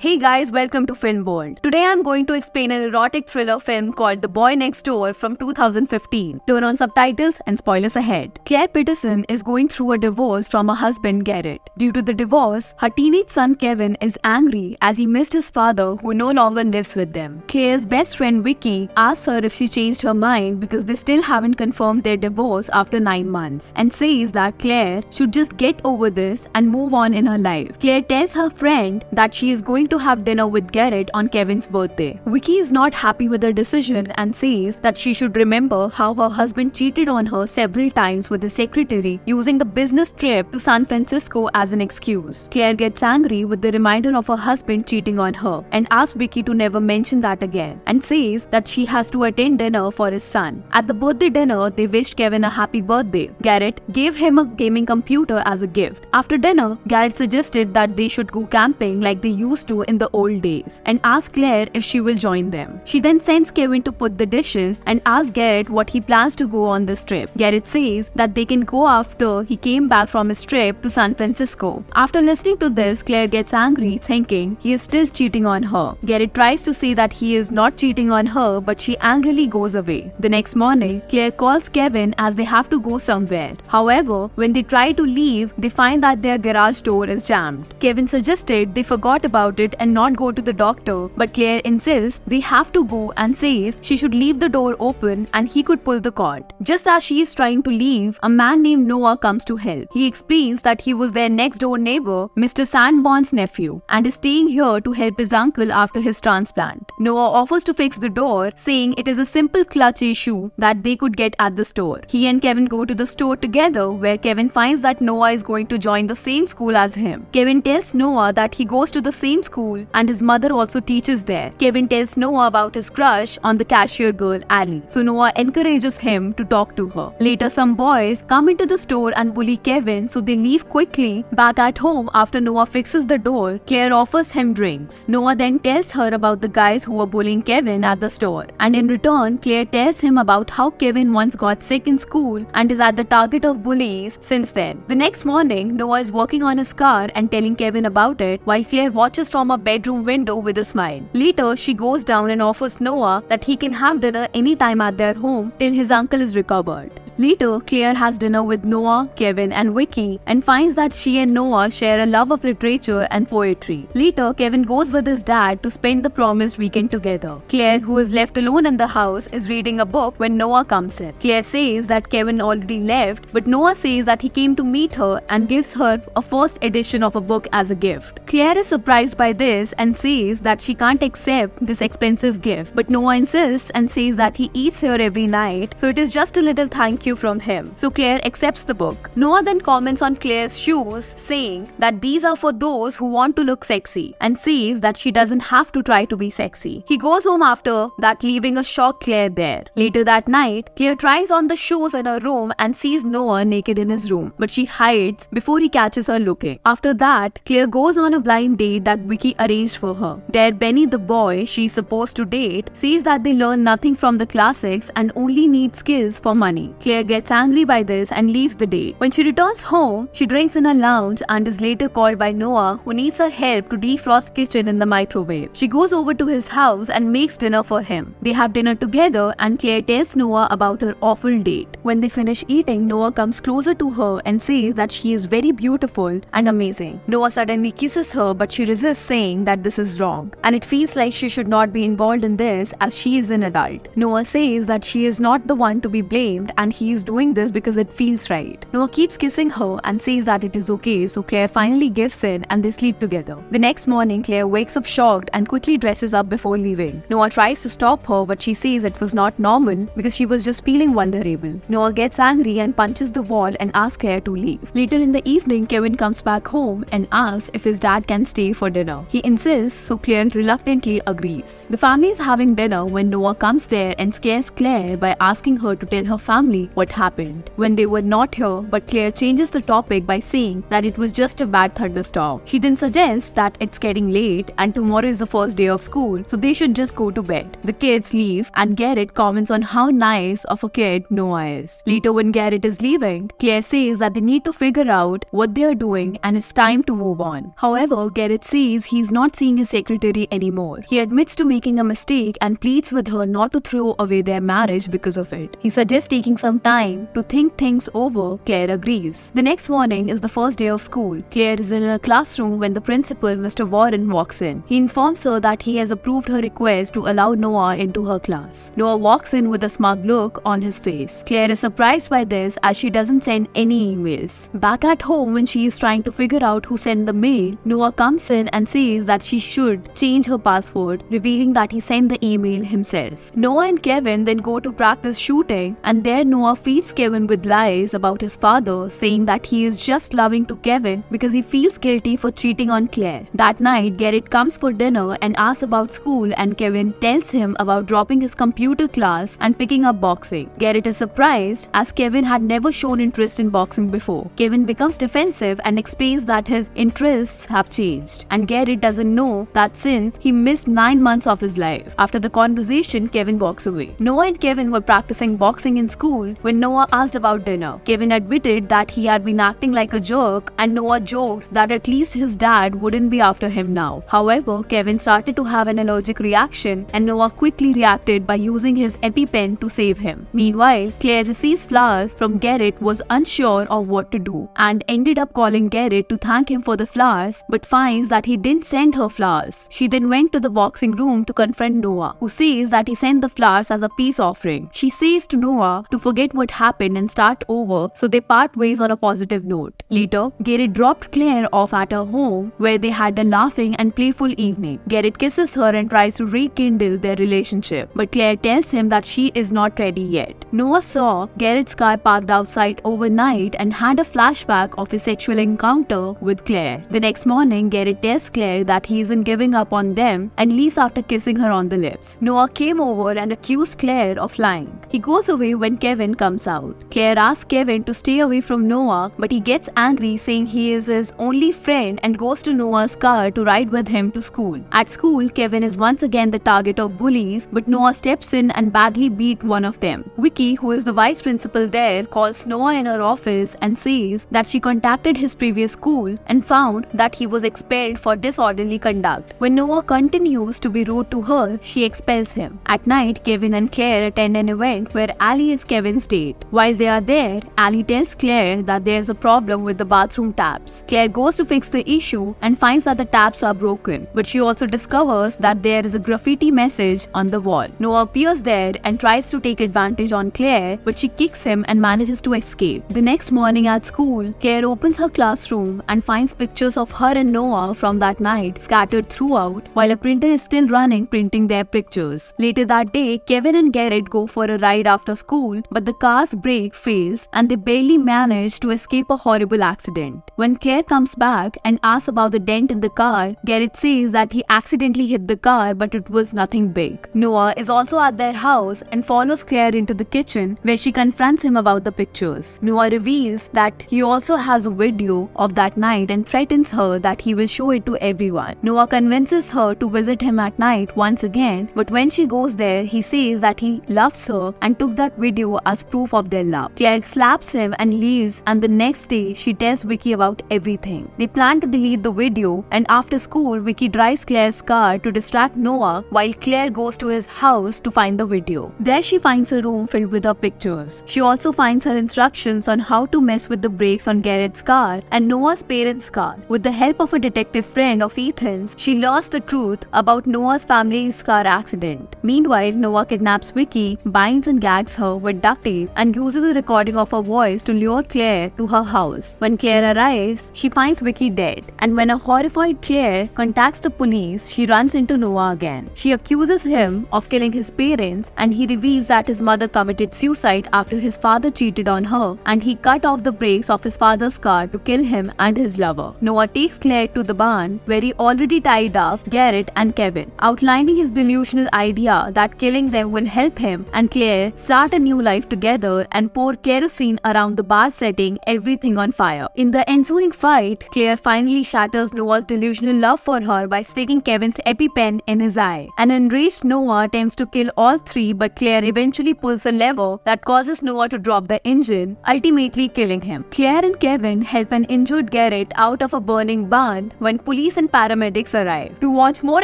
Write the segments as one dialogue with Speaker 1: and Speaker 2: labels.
Speaker 1: Hey guys, welcome to Film World. Today I'm going to explain an erotic thriller film called The Boy Next Door from 2015. Turn on subtitles and spoilers ahead. Claire Peterson is going through a divorce from her husband Garrett. Due to the divorce, her teenage son Kevin is angry as he missed his father who no longer lives with them. Claire's best friend Vicky asks her if she changed her mind because they still haven't confirmed their divorce after 9 months and says that Claire should just get over this and move on in her life. Claire tells her friend that she is going to have dinner with Garrett on Kevin's birthday. Vicky is not happy with her decision and says that she should remember how her husband cheated on her several times with his secretary using the business trip to San Francisco as an excuse. Claire gets angry with the reminder of her husband cheating on her and asks Vicky to never mention that again and says that she has to attend dinner for his son. At the birthday dinner, they wished Kevin a happy birthday. Garrett gave him a gaming computer as a gift. After dinner, Garrett suggested that they should go camping like they used to in the old days and asked Claire if she will join them. She then sends Kevin to put the dishes and asks Garrett what he plans to go on this trip. Garrett says that they can go after he came back from his trip to San Francisco. After listening to this, Claire gets angry thinking he is still cheating on her. Garrett tries to say that he is not cheating on her, but she angrily goes away. The next morning, Claire calls Kevin as they have to go somewhere. However, when they try to leave, they find that their garage door is jammed. Kevin suggested they forgot about it and not go to the doctor, but Claire insists they have to go and says she should leave the door open and he could pull the cord. Just as she is trying to leave, a man named Noah comes to help. He explains that he was their next door neighbor, Mr. Sanborn's nephew, and is staying here to help his uncle after his transplant. Noah offers to fix the door, saying it is a simple clutch issue that they could get at the store. He and Kevin go to the store together, where Kevin finds that Noah is going to join the same school as him. Kevin tells Noah that he goes to the same school and his mother also teaches there. Kevin tells Noah about his crush on the cashier girl Annie, so Noah encourages him to talk to her. Later, some boys come into the store and bully Kevin, so they leave quickly. Back at home, after Noah fixes the door, Claire offers him drinks. Noah then tells her about the guys who were bullying Kevin at the store, and in return, Claire tells him about how Kevin once got sick in school and is at the target of bullies since then. The next morning, Noah is working on his car and telling Kevin about it, while Claire watches from a bedroom window with a smile. Later, she goes down and offers Noah that he can have dinner anytime at their home till his uncle is recovered. Later, Claire has dinner with Noah, Kevin and Vicky and finds that she and Noah share a love of literature and poetry. Later, Kevin goes with his dad to spend the promised weekend together. Claire, who is left alone in the house, is reading a book when Noah comes in. Claire says that Kevin already left, but Noah says that he came to meet her and gives her a first edition of a book as a gift. Claire is surprised by this and says that she can't accept this expensive gift, but Noah insists and says that he eats here every night, so it is just a little thank you from him. So Claire accepts the book. Noah then comments on Claire's shoes, saying that these are for those who want to look sexy, and says that she doesn't have to try to be sexy. He goes home after that, leaving a shocked Claire there. Later that night, Claire tries on the shoes in her room and sees Noah naked in his room, but she hides before he catches her looking. After that, Claire goes on a blind date that Vicky arranged for her. There, Benny, the boy she's supposed to date, says that they learn nothing from the classics and only need skills for money. Claire gets angry by this and leaves the date. When she returns home, she drinks in a lounge and is later called by Noah, who needs her help to defrost kitchen in the microwave. She goes over to his house and makes dinner for him. They have dinner together and Claire tells Noah about her awful date. When they finish eating, Noah comes closer to her and says that she is very beautiful and amazing. Noah suddenly kisses her, but she resists, saying that this is wrong and it feels like she should not be involved in this as she is an adult. Noah says that she is not the one to be blamed and he is doing this because it feels right. Noah keeps kissing her and says that it is okay, so Claire finally gives in and they sleep together. The next morning, Claire wakes up shocked and quickly dresses up before leaving. Noah tries to stop her, but she says it was not normal because she was just feeling vulnerable. Noah gets angry and punches the wall and asks Claire to leave. Later in the evening, Kevin comes back home and asks if his dad can stay for dinner. He insists, so Claire reluctantly agrees. The family is having dinner when Noah comes there and scares Claire by asking her to tell her family what happened. When they were not here, but Claire changes the topic by saying that it was just a bad thunderstorm. She then suggests that it's getting late and tomorrow is the first day of school, so they should just go to bed. The kids leave and Garrett comments on how nice of a kid Noah is. Later, when Garrett is leaving, Claire says that they need to figure out what they are doing and it's time to move on. However, Garrett says he's not seeing his secretary anymore. He admits to making a mistake and pleads with her not to throw away their marriage because of it. He suggests taking some time to think things over. Claire agrees. The next morning is the first day of school. Claire is in her classroom when the principal, Mr. Warren, walks in. He informs her that he has approved her request to allow Noah into her class. Noah walks in with a smug look on his face. Claire is surprised by this as she doesn't send any emails. Back at home, when she is trying to figure out who sent the mail, Noah comes in and says that she should change her password, revealing that he sent the email himself. Noah and Kevin then go to practice shooting, and there Noah feeds Kevin with lies about his father, saying that he is just loving to Kevin because he feels guilty for cheating on Claire. That night, Garrett comes for dinner and asks about school, and Kevin tells him about dropping his computer class and picking up boxing. Garrett is surprised as Kevin had never shown interest in boxing before. Kevin becomes defensive and explains that his interests have changed, and Garrett doesn't know that since he missed 9 months of his life. After the conversation, Kevin walks away. Noah and Kevin were practicing boxing in school when Noah asked about dinner. Kevin admitted that he had been acting like a jerk, and Noah joked that at least his dad wouldn't be after him now. However, Kevin started to have an allergic reaction, and Noah quickly reacted by using his EpiPen to save him. Meanwhile, Claire receives flowers from Garrett, was unsure of what to do, and ended up calling Garrett to thank him for the flowers, but finds that he didn't send her flowers. She then went to the boxing room to confront Noah, who says that he sent the flowers as a peace offering. She says to Noah to forget what happened and start over, so they part ways on a positive note. Later, Garrett dropped Claire off at her home, where they had a laughing and playful evening. Garrett kisses her and tries to rekindle their relationship, but Claire tells him that she is not ready yet. Noah saw Garrett's car parked outside overnight and had a flashback of his sexual encounter with Claire. The next morning, Garrett tells Claire that he isn't giving up on them and leaves after kissing her on the lips. Noah came over and accused Claire of lying. He goes away when Kevin comes out. Claire asks Kevin to stay away from Noah, but he gets angry, saying he is his only friend, and goes to Noah's car to ride with him to school. At school, Kevin is once again the target of bullies, but Noah steps in and badly beat one of them. Vicky, who is the vice principal there, calls Noah in her office and says that she contacted his previous school and found that he was expelled for disorderly conduct. When Noah continues to be rude to her, she expels him. At night, Kevin and Claire attend an event where Ali is Kevin's date. While they are there, Ali tells Claire that there is a problem with the bathroom taps. Claire goes to fix the issue and finds that the taps are broken, but she also discovers that there is a graffiti message on the wall. Noah appears there and tries to take advantage on Claire, but she kicks him and manages to escape. The next morning at school, Claire opens her classroom and finds pictures of her and Noah from that night scattered throughout, while a printer is still running printing their pictures. Later that day, Kevin and Garrett go for a ride after school, but the car's brake fails and they barely manage to escape a horrible accident. When Claire comes back and asks about the dent in the car, Garrett says that he accidentally hit the car, but it was nothing big. Noah is also at their house and follows Claire into the kitchen, where she confronts him about the pictures. Noah reveals that he also has a video of that night and threatens her that he will show it to everyone. Noah convinces her to visit him at night once again, but when she goes there, he says that he loves her and took that video as proof of their love. Claire slaps him and leaves, and the next day she tells Vicky about everything. They plan to delete the video, and after school, Vicky drives Claire's car to distract Noah while Claire goes to his house to find the video. There she finds a room filled with her pictures. She also finds her instructions on how to mess with the brakes on Garrett's car and Noah's parents' car. With the help of a detective friend of Ethan's, she learns the truth about Noah's family's car accident. Meanwhile, Noah kidnaps Vicky, binds and gags her with duct tape, and uses a recording of her voice to lure Claire to her house. When Claire arrives, she finds Vicky dead, and when a horrified Claire contacts the police, she runs into Noah again. She accuses him of killing his parents, and he reveals that his mother committed suicide after his father cheated on her, and he cut off the brakes of his father's car to kill him and his lover. Noah takes Claire to the barn, where he already tied up Garrett and Kevin, outlining his delusional idea that killing them will help him and Claire start a new life together. together and pour kerosene around the bar, setting everything on fire. In the ensuing fight, Claire finally shatters Noah's delusional love for her by sticking Kevin's EpiPen in his eye. An enraged Noah attempts to kill all three, but Claire eventually pulls a lever that causes Noah to drop the engine, ultimately killing him. Claire and Kevin help an injured Garrett out of a burning barn when police and paramedics arrive. To watch more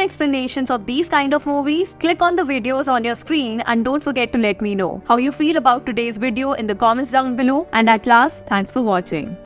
Speaker 1: explanations of these kind of movies, click on the videos on your screen and don't forget to let me know how you feel about today's video in the comments down below. And at last, thanks for watching.